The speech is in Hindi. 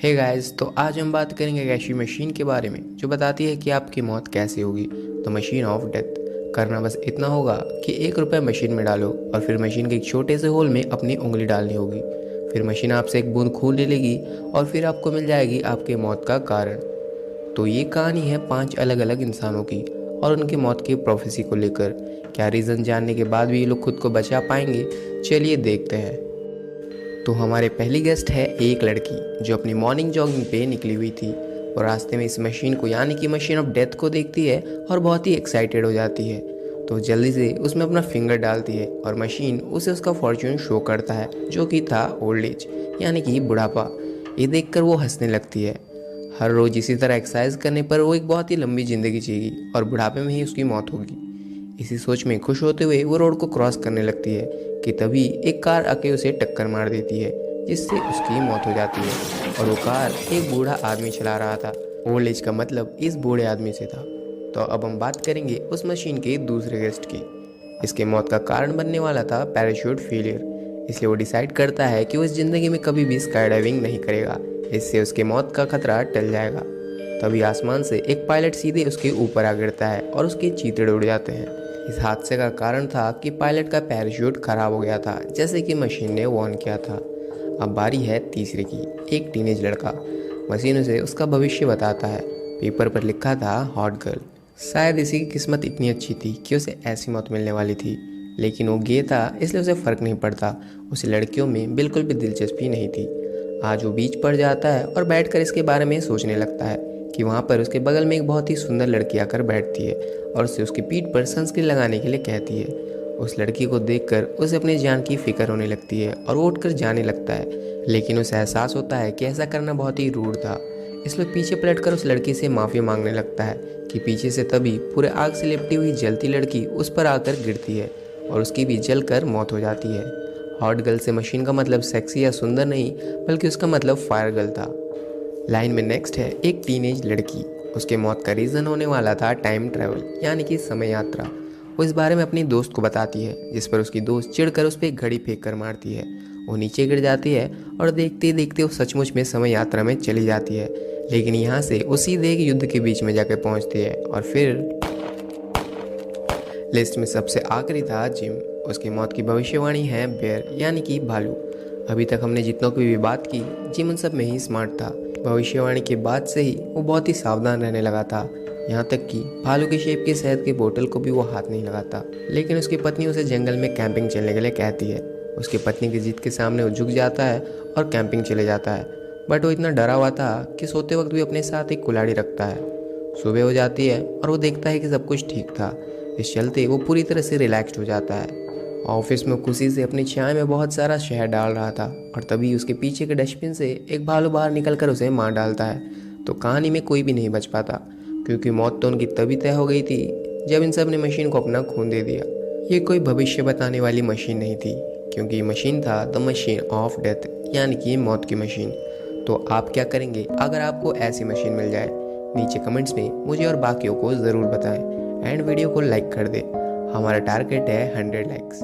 हे गाइस, तो आज हम बात करेंगे एक ऐसी मशीन के बारे में जो बताती है कि आपकी मौत कैसे होगी। तो मशीन ऑफ डेथ करना बस इतना होगा कि 1 रुपये मशीन में डालो और फिर मशीन के एक छोटे से होल में अपनी उंगली डालनी होगी। फिर मशीन आपसे एक बूंद खून ले लेगी और फिर आपको मिल जाएगी आपकी मौत का कारण। तो ये कहानी है 5 अलग अलग इंसानों की और उनकी मौत की प्रोफेसी को लेकर। क्या रीज़न जानने के बाद भी ये लोग खुद को बचा पाएंगे? चलिए देखते हैं। तो हमारे पहली गेस्ट है एक लड़की जो अपनी मॉर्निंग जॉगिंग पे निकली हुई थी और रास्ते में इस मशीन को यानी कि मशीन ऑफ डेथ को देखती है और बहुत ही एक्साइटेड हो जाती है। तो जल्दी से उसमें अपना फिंगर डालती है और मशीन उसे उसका फॉर्च्यून शो करता है जो कि था ओल्ड एज यानी कि बुढ़ापा। ये देखकर वो हंसने लगती है। हर रोज़ इसी तरह एक्सरसाइज करने पर वो एक बहुत ही लंबी ज़िंदगी जिएगी और बुढ़ापे में ही उसकी मौत होगी। इसी सोच में खुश होते हुए वो रोड को क्रॉस करने लगती है कि तभी एक कार आके उसे टक्कर मार देती है जिससे उसकी मौत हो जाती है। और वो कार एक बूढ़ा आदमी चला रहा था। ओल्ड एज का मतलब इस बूढ़े आदमी से था। तो अब हम बात करेंगे उस मशीन के दूसरे गेस्ट की। इसके मौत का कारण बनने वाला था पैराशूट फेलियर। इसलिए वो डिसाइड करता है कि वो इस ज़िंदगी में कभी भी स्काई डाइविंग नहीं करेगा, इससे उसके मौत का खतरा टल जाएगा। तभी आसमान से एक पायलट सीधे उसके ऊपर आ गिरता है और उसके चीथड़े उड़ जाते हैं। इस हादसे का कारण था कि पायलट का पैराशूट खराब हो गया था, जैसे कि मशीन ने वार्न किया था। अब बारी है तीसरे की। एक टीनेज लड़का मशीन से उसका भविष्य बताता है। पेपर पर लिखा था हॉट गर्ल। शायद इसी की किस्मत इतनी अच्छी थी कि उसे ऐसी मौत मिलने वाली थी, लेकिन वो गे था इसलिए उसे फ़र्क नहीं पड़ता। उसे लड़कियों में बिल्कुल भी दिलचस्पी नहीं थी। आज वो बीच पर जाता है और बैठकर इसके बारे में सोचने लगता है कि वहाँ पर उसके बगल में एक बहुत ही सुंदर लड़की आकर बैठती है और उसे उसकी पीठ पर सनस्क्रीन लगाने के लिए कहती है। उस लड़की को देखकर उसे अपनी जान की फिक्र होने लगती है और वो उठकर जाने लगता है, लेकिन उसे एहसास होता है कि ऐसा करना बहुत ही रूड था। इसलिए पीछे पलटकर उस लड़की से माफ़ी मांगने लगता है कि पीछे से तभी पूरे आग से लिपटी हुई जलती लड़की उस पर आकर गिरती है और उसकी भी जलकर मौत हो जाती है। हॉट गर्ल से मशीन का मतलब सेक्सी या सुंदर नहीं, बल्कि उसका मतलब फायर गर्ल था। लाइन में नेक्स्ट है एक टीनेज लड़की। उसके मौत का रीज़न होने वाला था टाइम ट्रैवल यानी कि समय यात्रा। वो इस बारे में अपनी दोस्त को बताती है, जिस पर उसकी दोस्त चिढ़कर उस पर एक घड़ी फेंक कर मारती है। वो नीचे गिर जाती है और देखते देखते वो सचमुच में समय यात्रा में चली जाती है। लेकिन यहाँ से वो सीधे एक युद्ध के बीच में जाकर पहुँचती है। और फिर लिस्ट में सबसे आखिरी था जिम। उसकी मौत की भविष्यवाणी है बेयर यानी कि भालू। अभी तक हमने जितनों की भी बात की, जिम उन सब में ही स्मार्ट था। भविष्यवाणी के बाद से ही वो बहुत ही सावधान रहने लगा था, यहाँ तक कि भालू के शेप के शहद के बोतल को भी वो हाथ नहीं लगाता। लेकिन उसकी पत्नी उसे जंगल में कैंपिंग चलने के लिए कहती है। उसकी पत्नी की जिद के सामने वो झुक जाता है और कैंपिंग चले जाता है। बट वो इतना डरा हुआ था कि सोते वक्त भी अपने साथ एक कुल्हाड़ी रखता है। सुबह हो जाती है और वो देखता है कि सब कुछ ठीक था। इस चलते वो पूरी तरह से रिलैक्स्ड हो जाता है। ऑफिस में खुशी से अपनी चाय में बहुत सारा शहद डाल रहा था और तभी उसके पीछे के डस्टबिन से एक भालू बाहर निकलकर उसे मार डालता है। तो कहानी में कोई भी नहीं बच पाता, क्योंकि मौत तो उनकी तभी तय हो गई थी जब इन सब ने मशीन को अपना खून दे दिया। ये कोई भविष्य बताने वाली मशीन नहीं थी, क्योंकि ये मशीन था द मशीन ऑफ डेथ यानी कि मौत की मशीन। तो आप क्या करेंगे अगर आपको ऐसी मशीन मिल जाए? नीचे कमेंट्स में मुझे और बाकियों को ज़रूर बताएं एंड वीडियो को लाइक कर दें। हमारा टारगेट है 100 लाइक्स।